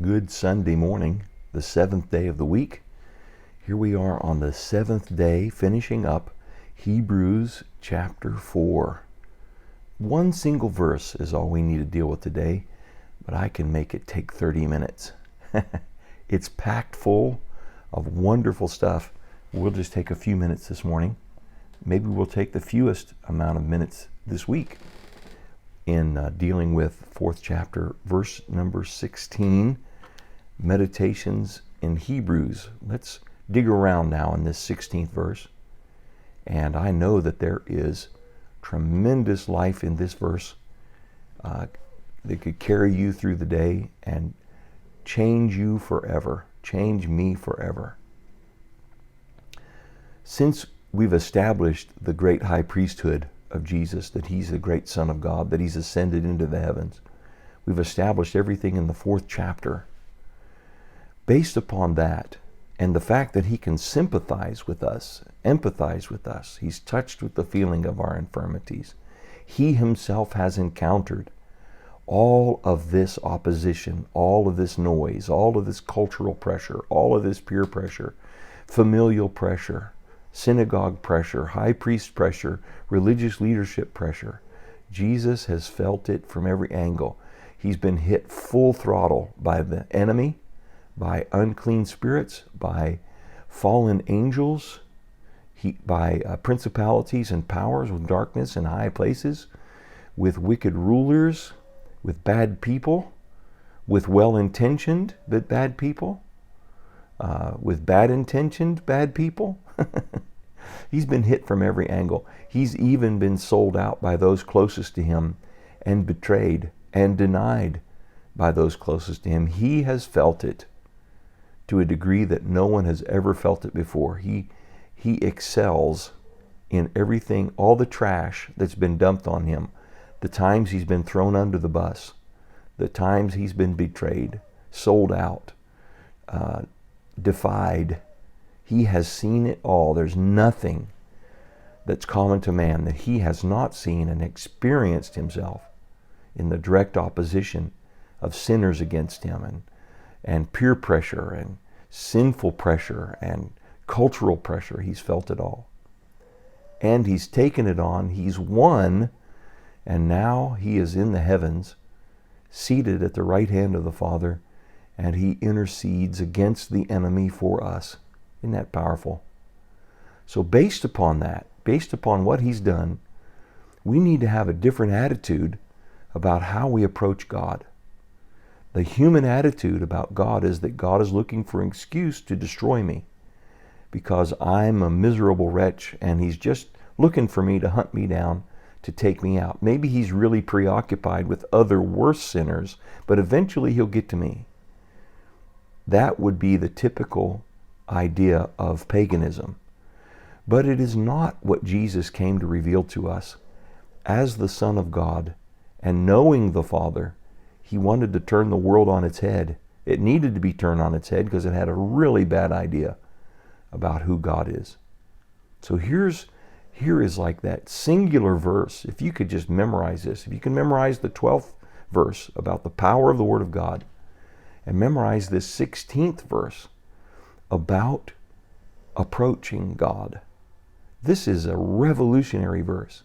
good Sunday morning, the 7th day of the week. Here we are on the 7th day, finishing up Hebrews chapter 4. One single verse is all we need to deal with today, but I can make it take 30 minutes. It's packed full of wonderful stuff. We'll just take a few minutes this morning. Maybe we'll take the fewest amount of minutes this week in dealing with 4th chapter, verse number 16, Meditations in Hebrews. Let's dig around now in this 16th verse. And I know that there is tremendous life in this verse that could carry you through the day and change you forever, change me forever. Since we've established the great high priesthood of Jesus, that he's the great Son of God, that he's ascended into the heavens, we've established everything in the 4th chapter. Based upon that, and the fact that he can sympathize with us, empathize with us, he's touched with the feeling of our infirmities. He himself has encountered all of this opposition, all of this noise, all of this cultural pressure, all of this peer pressure, familial pressure, synagogue pressure, high priest pressure, religious leadership pressure. Jesus has felt it from every angle. He's been hit full throttle by the enemy, by unclean spirits, by fallen angels, by principalities and powers with darkness in high places, with wicked rulers, with bad people, with well-intentioned but bad people, with bad-intentioned bad people. He's been hit from every angle. He's even been sold out by those closest to him and betrayed and denied by those closest to him. He has felt it to a degree that no one has ever felt it before. He excels in everything, all the trash that's been dumped on him, the times he's been thrown under the bus, the times he's been betrayed, sold out, defied. He has seen it all. There's nothing that's common to man that he has not seen and experienced himself in the direct opposition of sinners against him and peer pressure and sinful pressure and cultural pressure. He's felt it all. And he's taken it on. He's won. And now he is in the heavens, seated at the right hand of the Father, and he intercedes against the enemy for us. Isn't that powerful? So based upon that, based upon what he's done, we need to have a different attitude about how we approach God. The human attitude about God is that God is looking for an excuse to destroy me because I'm a miserable wretch and he's just looking for me to hunt me down, to take me out. Maybe he's really preoccupied with other worse sinners, but eventually he'll get to me. That would be the typical idea of paganism. But it is not what Jesus came to reveal to us. As the Son of God and knowing the Father, he wanted to turn the world on its head. It needed to be turned on its head because it had a really bad idea about who God is. So here is like that singular verse. If you could just memorize this, if you can memorize the 12th verse about the power of the Word of God, and memorize this 16th verse about approaching God. This is a revolutionary verse.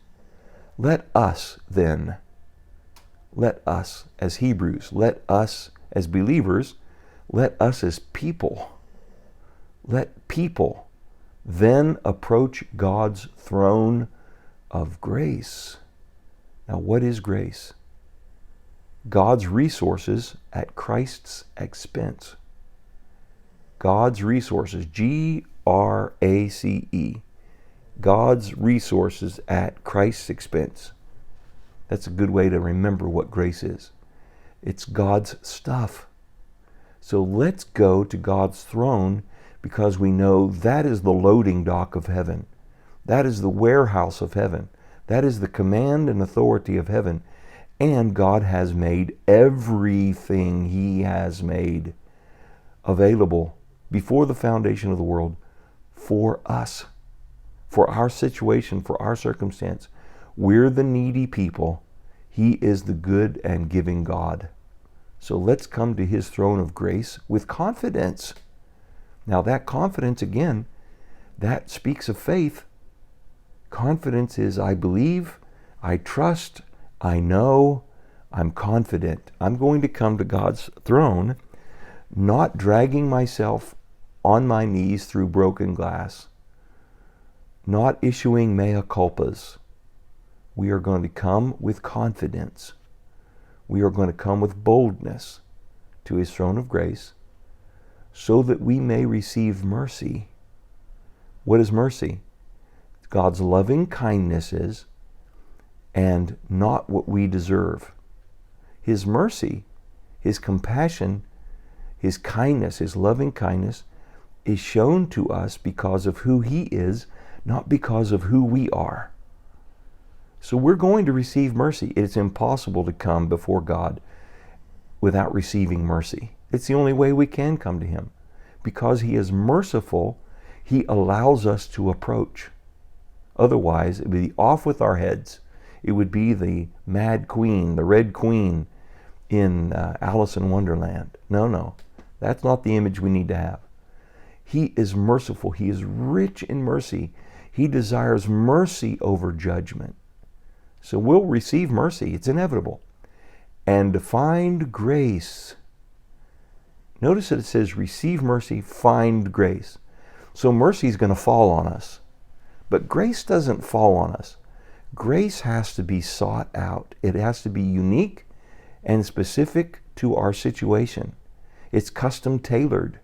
Let us as Hebrews, let us as believers, let us as people, let people then approach God's throne of grace. Now, what is grace? God's resources at Christ's expense. God's resources, Grace. God's resources at Christ's expense. That's a good way to remember what grace is. It's God's stuff. So let's go to God's throne because we know that is the loading dock of heaven. That is the warehouse of heaven. That is the command and authority of heaven. And God has made everything he has made available before the foundation of the world for us, for our situation, for our circumstance. We're the needy people. He is the good and giving God. So let's come to his throne of grace with confidence. Now that confidence, again, that speaks of faith. Confidence is I believe, I trust, I know, I'm confident. I'm going to come to God's throne, not dragging myself on my knees through broken glass, not issuing mea culpas. We are going to come with confidence. We are going to come with boldness to his throne of grace so that we may receive mercy. What is mercy? God's loving kindnesses and not what we deserve. His mercy, his compassion, his kindness, his loving kindness is shown to us because of who he is, not because of who we are. So we're going to receive mercy. It's impossible to come before God without receiving mercy. It's the only way we can come to him. Because he is merciful, he allows us to approach. Otherwise, it would be off with our heads. It would be the Mad Queen, the Red Queen in Alice in Wonderland. No, that's not the image we need to have. He is merciful. He is rich in mercy. He desires mercy over judgment. So we'll receive mercy. It's inevitable. And find grace. Notice that it says receive mercy, find grace. So mercy is going to fall on us. But grace doesn't fall on us. Grace has to be sought out. It has to be unique and specific to our situation. It's custom tailored.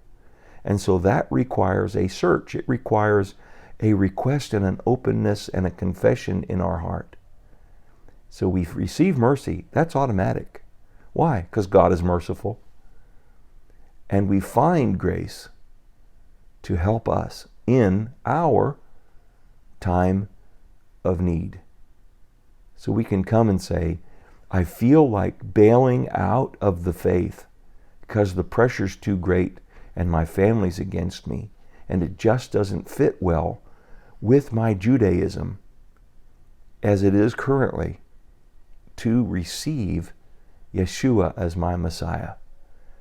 And so that requires a search. It requires a request and an openness and a confession in our heart. So we receive mercy. That's automatic. Why? Because God is merciful. And we find grace to help us in our time of need. So we can come and say, I feel like bailing out of the faith because the pressure's too great and my family's against me, and it just doesn't fit well with my Judaism as it is currently to receive Yeshua as my Messiah,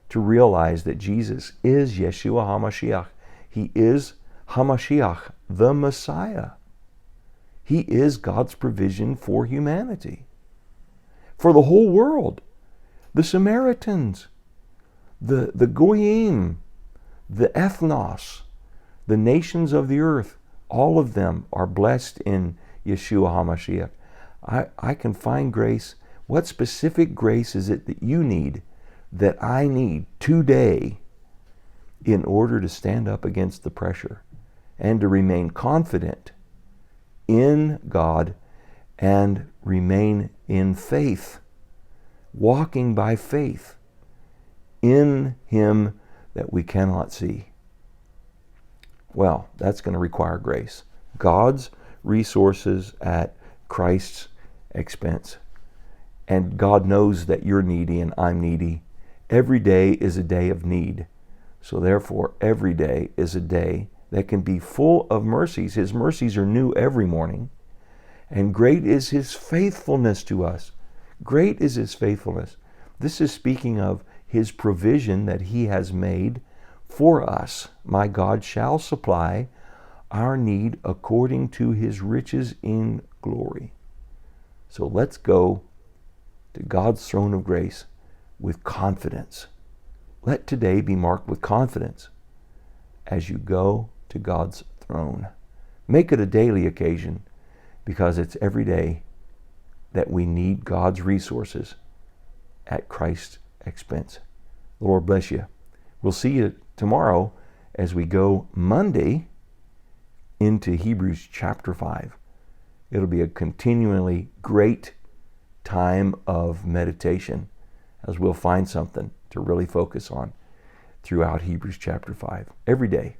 to realize that Jesus is Yeshua HaMashiach. He is HaMashiach, the Messiah. He is God's provision for humanity, for the whole world. The Samaritans, the Goyim, the ethnos, the nations of the earth, all of them are blessed in Yeshua HaMashiach. I can find grace. What specific grace is it that you need, that I need today in order to stand up against the pressure and to remain confident in God and remain in faith, walking by faith in him that we cannot see? Well, that's going to require grace. God's resources at Christ's expense. And God knows that you're needy and I'm needy. Every day is a day of need. So therefore, every day is a day that can be full of mercies. His mercies are new every morning. And great is his faithfulness to us. Great is his faithfulness. This is speaking of his provision that he has made for us. My God shall supply our need according to his riches in glory. So let's go to God's throne of grace with confidence. Let today be marked with confidence as you go to God's throne. Make it a daily occasion, because it's every day that we need God's resources at Christ's expense. The Lord bless you. We'll see you tomorrow as we go Monday into Hebrews chapter 5. It'll be a continually great time of meditation as we'll find something to really focus on throughout Hebrews chapter 5 every day.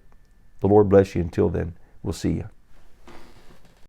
The Lord bless you. Until then, we'll see you.